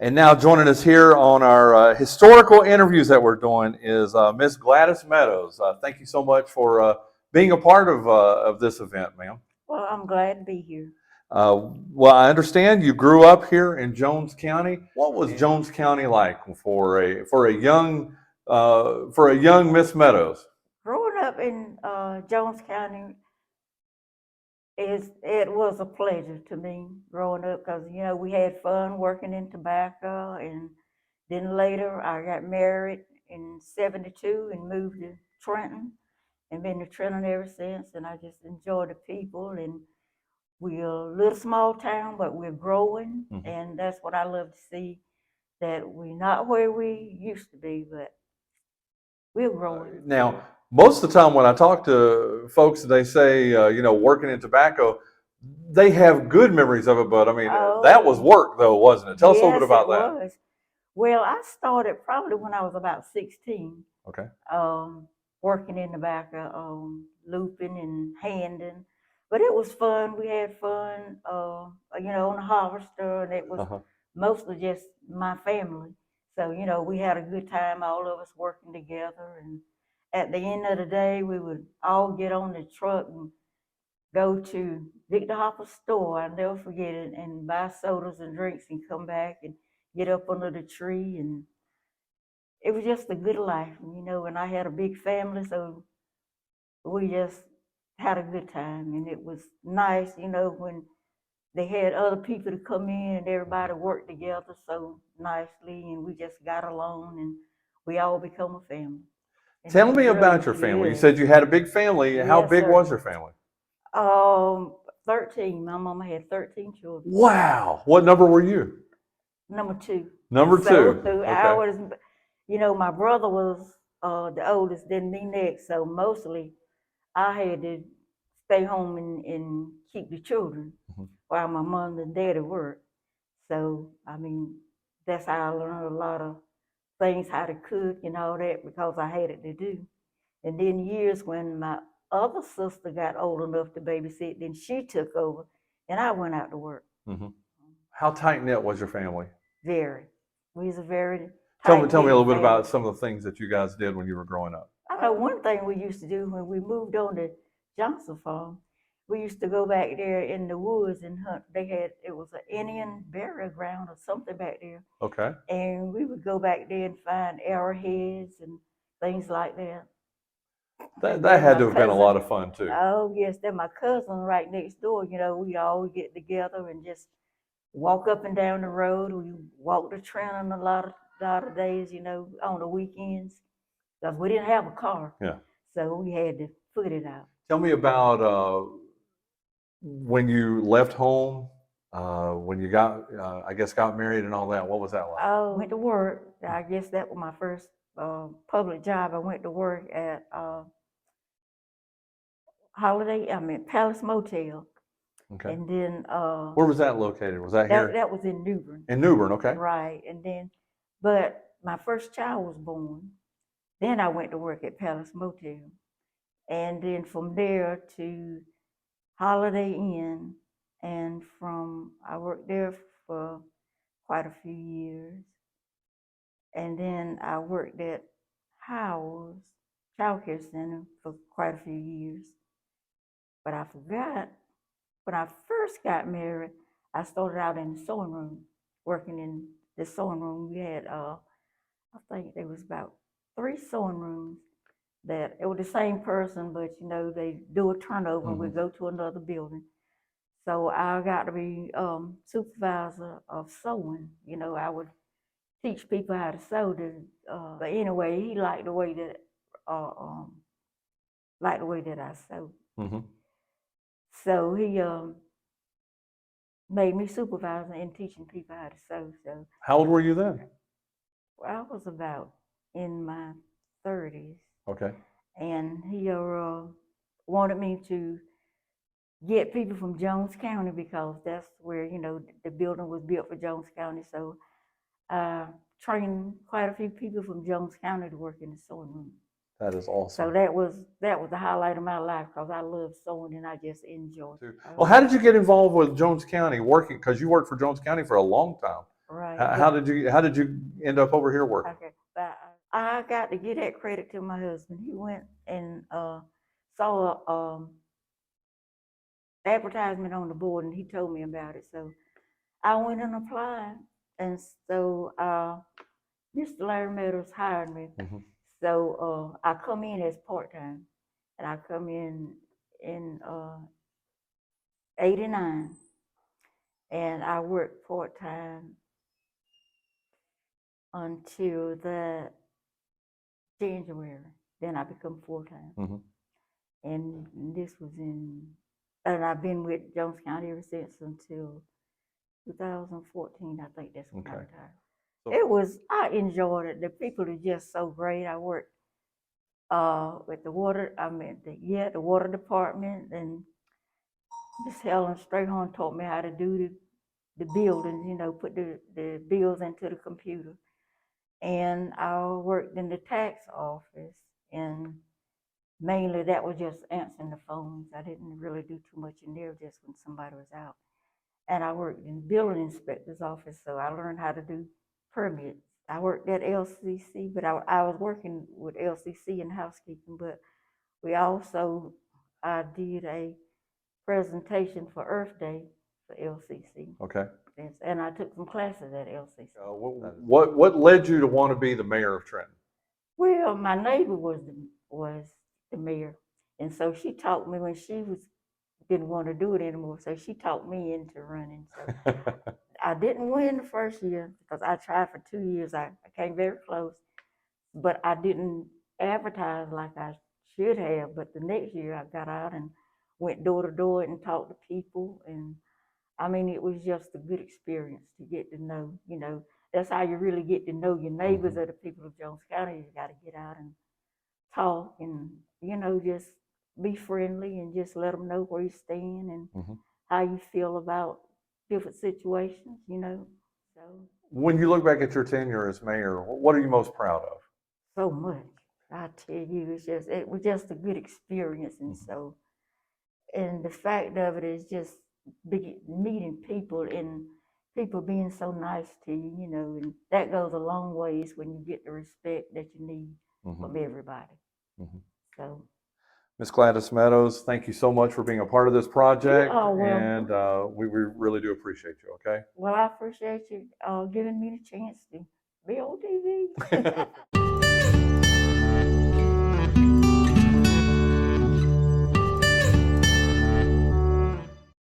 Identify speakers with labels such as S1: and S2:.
S1: And now joining us here on our historical interviews that we're doing is Miss Gladys Meadows. Thank you so much for being a part of this event, ma'am.
S2: Well, I'm glad to be here.
S1: Well, I understand you grew up here in Jones County. What was Jones County like for a young Miss Meadows?
S2: Growing up in Jones County, it was a pleasure to me growing up because we had fun working in tobacco, and then later I got married in '72 and moved to Trenton, and been to Trenton ever since. And I just enjoy the people, and we're a little small town, but we're growing, and that's what I love to see. That we're not where we used to be, but we're growing.
S1: Now, most of the time when I talk to folks, they say, working in tobacco, they have good memories of it, but I mean, that was work though, wasn't it? Tell us a little bit about that.
S2: Yes, it was. Well, I started probably when I was about 16.
S1: Okay.
S2: Working in tobacco, looping and handing. But it was fun. We had fun, on the harvester, and it was mostly just my family. So, we had a good time, all of us working together. And at the end of the day, we would all get on the truck and go to Victor Hopper's store, I'll never forget it, and buy sodas and drinks and come back and get up under the tree. And it was just a good life, and I had a big family, so we just had a good time. And it was nice, when they had other people to come in and everybody worked together so nicely, and we just got along, and we all become a family. And
S1: tell me about your family. You said you had a big family. How big was your family?
S2: 13. My mama had 13 children.
S1: Wow. What number were you?
S2: Number 2.
S1: Number 2.
S2: So I was, my brother was the oldest, then me next. So mostly I had to stay home and keep the children while my mom and daddy worked. So, I mean, that's how I learned a lot of things, how to cook and all that, because I had it to do. And then years when my other sister got old enough to babysit, then she took over, and I went out to work.
S1: How tight-knit was your family?
S2: Very. We was a very
S1: Tell me a little bit
S2: family.
S1: about some of the things that you guys did when you were growing up.
S2: I know one thing we used to do when we moved on to Johnson Farm, we used to go back there in the woods and hunt. It was an Indian burial ground or something back there.
S1: Okay.
S2: And we would go back there and find arrowheads and things like that.
S1: That had to have been a lot of fun too.
S2: Oh yes, then my cousin right next door, we all get together and just walk up and down the road. We walked the Trenton a lot of days, on the weekends, because we didn't have a car.
S1: Yeah.
S2: So we had to foot it out.
S1: Tell me about when you left home, when you got married and all that. What was that like?
S2: I went to work. I guess that was my first public job. I went to work at Palace Motel.
S1: Okay.
S2: And then
S1: where was that located? Was that here?
S2: That was in New Bern.
S1: In New Bern, okay.
S2: Right. And then, but my first child was born. Then I went to work at Palace Motel. And then from there to Holiday Inn. And I worked there for quite a few years. And then I worked at Howell's Child Care Center for quite a few years. But I forgot, when I first got married, I started out in the sewing room, working in the sewing room. We had, I think there was about 3 sewing rooms that it was the same person, but they do a turnover and we go to another building. So I got to be supervisor of sewing. I would teach people how to sew. But anyway, he liked the way that I sewed. So he made me supervisor and teaching people how to sew. So
S1: how old were you then?
S2: I was about in my 30s.
S1: Okay.
S2: And he wanted me to get people from Jones County because that's where, the building was built for Jones County. So I trained quite a few people from Jones County to work in the sewing room.
S1: That is awesome.
S2: So that was the highlight of my life because I love sewing and I just enjoy it.
S1: Well, how did you get involved with Jones County working? Because you worked for Jones County for a long time.
S2: Right.
S1: How did you end up over here working?
S2: Okay. But I got to give that credit to my husband. He went and saw a advertisement on the board, and he told me about it. So I went and applied, and so Mr. Larry Meadows hired me.
S1: Mm-hmm.
S2: So I come in as part-time, and I come in 89, and I work part-time until that January. Then I become full-time.
S1: Mm-hmm.
S2: And this was and I've been with Jones County ever since until 2014. I think that's when I retired. So I enjoyed it. The people are just so great. I worked with the water, the water department, and Miss Helen Strayhorn taught me how to do the buildings, put the bills into the computer. And I worked in the tax office, and mainly that was just answering the phones. I didn't really do too much in there, just when somebody was out. And I worked in the building inspector's office, so I learned how to do permits. I worked at LCC, but I was working with LCC in housekeeping, but we also did a presentation for Earth Day for LCC.
S1: Okay.
S2: And I took some classes at LCC.
S1: What led you to want to be the mayor of Trenton?
S2: Well, my neighbor was the mayor, and so she taught me when didn't want to do it anymore. So she talked me into running. So I didn't win the first year because I tried for 2 years. I came very close, but I didn't advertise like I should have. But the next year I got out and went door to door and talked to people. And I mean, it was just a good experience to get to know, that's how you really get to know your neighbors. Mm-hmm. Or the people of Jones County. You got to get out and talk and, just be friendly and just let them know where you stand and mm-hmm. how you feel about different situations, So
S1: when you look back at your tenure as mayor, what are you most proud of?
S2: So much. I tell you, it was just a good experience. And mm-hmm. So, and the fact of it is just meeting people and people being so nice to you, and that goes a long ways when you get the respect that you need mm-hmm. from everybody. Mm-hmm. So,
S1: Ms. Gladys Meadows, thank you so much for being a part of this project, and we really do appreciate you, okay?
S2: Well, I appreciate you giving me the chance to be on TV.